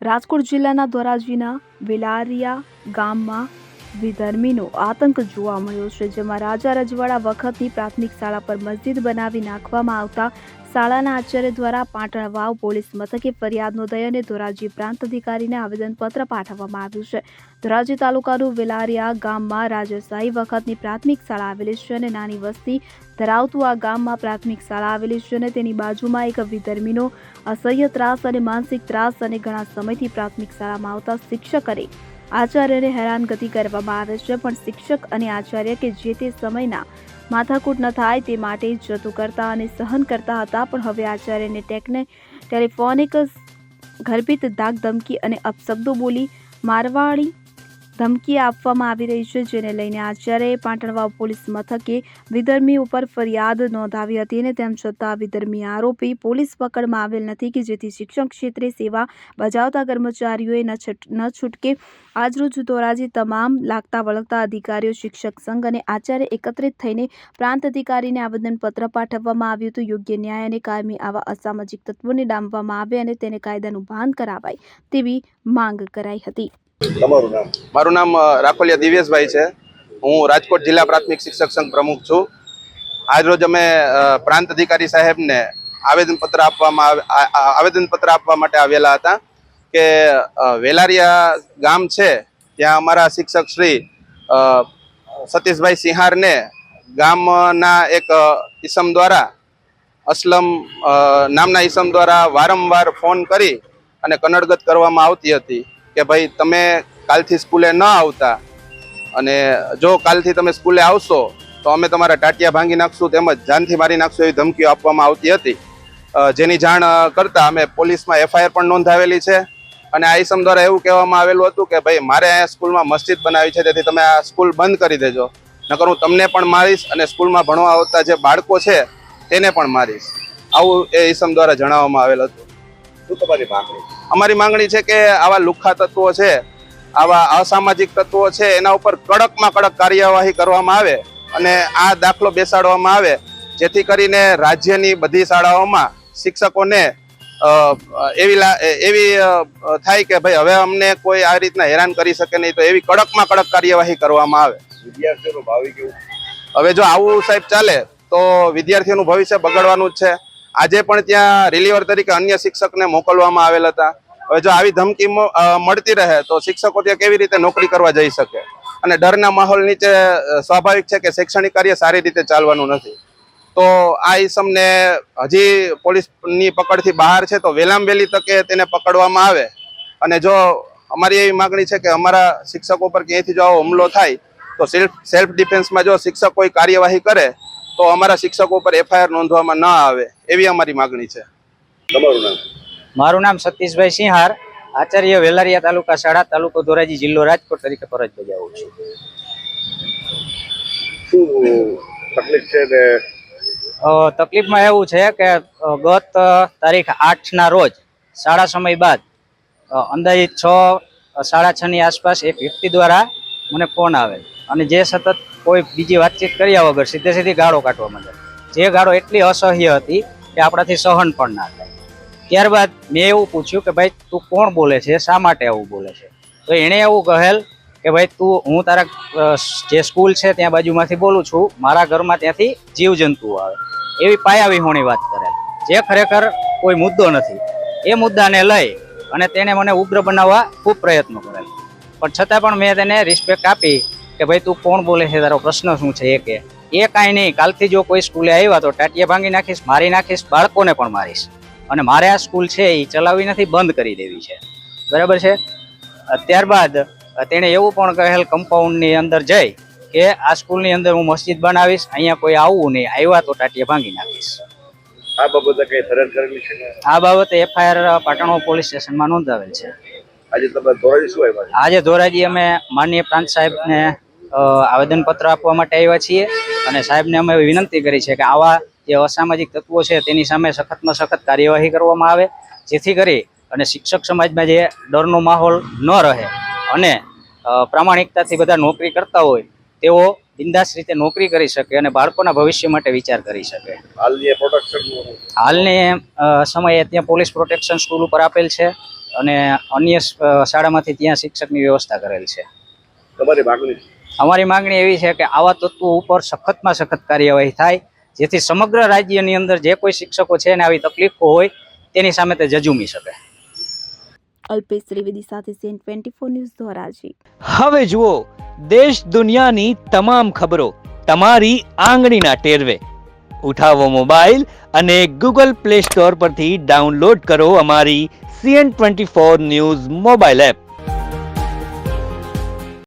રાજકોટ જિલ્લાના ધોરાજીના વેલારિયા ગામમાં વિધર્મીનો આતંક જોવા મળ્યો છે, જેમાં રાજા રજવાડા વખતની પ્રાથમિક શાળા પર મસ્જિદ બનાવી નાખવામાં આવતા શાળાના આચાર્ય દ્વારા પાટણ વાવ પોલીસ મથકે ફરિયાદ નોંધાઈ અને ધોરાજી પ્રાંત અધિકારીને આવેદનપત્ર પાઠવવામાં આવ્યું છે. ધોરાજી તાલુકાનું વેલારિયા ગામમાં રાજાશાહી વખતની પ્રાથમિક શાળા આવેલી છે અને નાની વસ્તી ધરાવતું આ ગામમાં પ્રાથમિક શાળા આવેલી છે અને તેની બાજુમાં એક વિધર્મીનો અસહ્ય ત્રાસ અને માનસિક ત્રાસ અને ઘણા સમયથી પ્રાથમિક શાળામાં આવતા શિક્ષક અને આચાર્યને હેરાનગતિ કરવામાં આવે છે, પણ શિક્ષક અને આચાર્ય કે જે તે સમયના માથાકૂટ ન થાય તે માટે જતું કરતા અને સહન કરતા હતા, પણ હવે આચાર્યને ટેલિફોનિક ગર્ભિત દાગ ધમકી અને અપશબ્દો બોલી મારવાડી ધમકી આપવામાં આવી રહી છે, જેને લઈને આચાર્યએ પાટણવાવ પોલીસ મથકે વિધર્મી ઉપર ફરિયાદ નોંધાવી હતી અને તેમ છતાં વિધર્મી આરોપી પોલીસ પકડમાં આવેલ નથી કે જેથી શિક્ષણ ક્ષેત્રે સેવા બજાવતા કર્મચારીઓએ ન છૂટકે. આજરોજ ધોરાજી તમામ લાગતા વળગતા અધિકારીઓ, શિક્ષક સંઘ અને આચાર્ય એકત્રિત થઈને પ્રાંત અધિકારીને આવેદનપત્ર પાઠવવામાં આવ્યું હતું. યોગ્ય ન્યાય અને કાયમી આવા અસામાજિક તત્વોને ડામવામાં આવે અને તેને કાયદાનું ભાન કરાવાય તેવી માંગ કરાઈ હતી. મારું નામ રાખોલિયા દિવ્યેશભાઈ છે. હું રાજકોટ જિલ્લા પ્રાથમિક શિક્ષક સંઘ પ્રમુખ છું. આજરોજ અમે પ્રાંત અધિકારી સાહેબને આવેદનપત્ર આપવા માટે આવેલા હતા કે વેલારિયા ગામ છે ત્યાં અમારા શિક્ષક શ્રી સતીશભાઈ સિંહારને ગામના એક ઈસમ દ્વારા અસલમ નામના ઈસમ દ્વારા વારંવાર ફોન કરી અને કનડગત કરવામાં આવતી હતી કે ભાઈ તમે કાલથી સ્કૂલે ન આવતા અને જો કાલથી તમે સ્કૂલે આવશો તો અમે તમારા ટાટિયા ભાંગી નાખશું તેમજ જાનથી મારી નાખશું એવી ધમકીઓ આપવામાં આવતી હતી. જેની જાણ કરતાં અમે પોલીસમાં એફઆઈઆર પણ નોંધાવેલી છે અને આ ઈસમ દ્વારા એવું કહેવામાં આવેલું હતું કે ભાઈ મારે અહીંયા સ્કૂલમાં મસ્જિદ બનાવી છે, તેથી તમે આ સ્કૂલ બંધ કરી દેજો, નકર હું તમને પણ મારીશ અને સ્કૂલમાં ભણવા આવતા જે બાળકો છે તેને પણ મારીશ. આવું એ ઈસમ દ્વારા જણાવવામાં આવેલ હતું. શું તમારી માંગણી? અમારી માંગણી છે કે આવા લુખ્ખા તત્વો છે, આવા અસામાજિક તત્વો છે, એના ઉપર કડકમાં કડક કાર્યવાહી કરવામાં આવે અને આ દાખલો બેસાડવામાં આવે, જેથી કરીને રાજ્યની બધી શાળાઓમાં શિક્ષકોને એવી થાય કે ભાઈ હવે અમને કોઈ આ રીતના હેરાન કરી શકે નહીં, તો એવી કડકમાં કડક કાર્યવાહી કરવામાં આવે. વિદ્યાર્થીઓનું ભાવિ કેવું? હવે જો આવું સાહેબ ચાલે તો વિદ્યાર્થીઓનું ભવિષ્ય બગડવાનું જ છે. આજે પણ ત્યાં રિલીવર તરીકે અન્ય શિક્ષકને મોકલવામાં આવેલ હતા. હવે જો આવી ધમકી મળતી રહે તો શિક્ષકો ત્યાં કેવી રીતે નોકરી કરવા જઈ શકે? અને ડરના માહોલ નીચે સ્વાભાવિક છે કે શૈક્ષણિક કાર્ય સારી રીતે ચાલવાનું નથી. તો આ ઈસમને હજી પોલીસની પકડથી બહાર છે, તો વહેલામાં વહેલી તકે તેને પકડવામાં આવે. અને જો અમારી એવી માગણી છે કે અમારા શિક્ષકો પર ક્યાંયથી જો આવો હુમલો થાય તો સેલ્ફ ડિફેન્સમાં જો શિક્ષક કોઈ કાર્યવાહી કરે તો અમારા શિક્ષકો પર એફઆઈઆર નોંધવામાં ન આવે, એવી અમારી માગણી છે. તમારું નામ? મારું નામ સતીશભાઈ સિંહાર, આચાર્ય વેલારિયા તાલુકા શાળા, તાલુકો ધોરાજી, જિલ્લો રાજકોટ તરીકે ફરજ બજાવું છું. શું તકલીફ છે? તકલીફમાં એવું છે કે ગત તારીખ 8ના રોજ શાળા સમય બાદ અંદાજિત 6:30 ની આસપાસ એક વ્યક્તિ દ્વારા મને ફોન આવેલ અને જે સતત કોઈ બીજી વાતચીત કર્યા વગર સીધી ગાળો કાઢવા માંડે. જે ગાળો એટલી અસહ્ય હતી કે આપણાથી સહન પણ ના થાય. ત્યારબાદ મેં એવું પૂછ્યું કે ભાઈ તું કોણ બોલે છે, શા માટે આવું બોલે છે? તો એણે એવું કહેલ કે ભાઈ હું તારા જે સ્કૂલ છે ત્યાં બાજુમાંથી બોલું છું, મારા ઘરમાં ત્યાંથી જીવજંતુઓ આવે, એવી પાયાવિહોણી વાત કરેલ, જે ખરેખર કોઈ મુદ્દો નથી. એ મુદ્દાને લઈ અને તેને મને ઉગ્ર બનાવવા ખૂબ પ્રયત્નો કરેલ, પણ છતાં પણ મેં તેને રિસ્પેક્ટ આપી કે ભાઈ તું કોણ બોલે છે, તારો પ્રશ્ન શું છે? એ કાંઈ નહીં, કાલથી જો કોઈ સ્કૂલે આવ્યા તો ટાટિયા ભાંગી નાખીશ, મારી નાખીશ, બાળકોને પણ મારીશ. અને મારે આ સ્કૂલ છે એ ચલાવવી નથી, બંધ કરી દેવી છે, બરાબર છે. ત્યારબાદ તેણે એવું પણ કહેલ કમ્પાઉન્ડની અંદર જઈ કે આ સ્કૂલની અંદર હું મસ્જિદ બનાવીશ, અહીંયા કોઈ આવવું નહીં, આવ્યા તો ટાટિયા ભાંગી નાખીશ. આ બાબતે કઈ ફરિયાદ કરેલી છે? આ બાબતે એફઆઈઆર પાટણ પોલીસ સ્ટેશનમાં નોંધાવેલ છે. આજે તમે ધોરાજી શું આવ્યા? આજે ધોરાજી અમે માનનીય પ્રાંત સાહેબને આવેદનપત્ર આપવા માટે આવ્યા છીએ અને સાહેબને અમે વિનંતી કરી છે કે આવા જે અસામાજિક તત્વો છે તેની સામે સખતમાં સખત કાર્યવાહી કરવામાં આવે, જેથી કરી અને શિક્ષક સમાજમાં જે ડરનો માહોલ ન રહે અને પ્રામાણિકતાથી બધા નોકરી કરતા હોય તેઓ બિંદાસ રીતે નોકરી કરી શકે અને બાળકોના ભવિષ્ય માટે વિચાર કરી શકે. હાલની સમયે ત્યાં પોલીસ પ્રોટેક્શન સ્કૂલ ઉપર આપેલ છે અને અન્ય શાળામાંથી ત્યાં શિક્ષકની વ્યવસ્થા કરેલ છે. તમારી માગણી? અમારી માંગણી એવી છે કે આવા તત્વો ઉપર સખતમાં સખત કાર્યવાહી થાય, જેથી સમગ્ર રાજ્યની અંદર જે કોઈ શિક્ષકો છે ને આવી તકલીફો હોય તેની સામે તે જજુમી શકે. અલ્પેશ ત્રિવેદી સાથે CN24 ન્યૂઝ ધોરાજી. હવે જુઓ દેશ દુનિયાની તમામ ખબરો તમારી આંગળીના ટેરવે. ઉઠાવો મોબાઈલ અને Google Play Store પરથી ડાઉનલોડ કરો અમારી CN24 ન્યૂઝ મોબાઈલ એપ.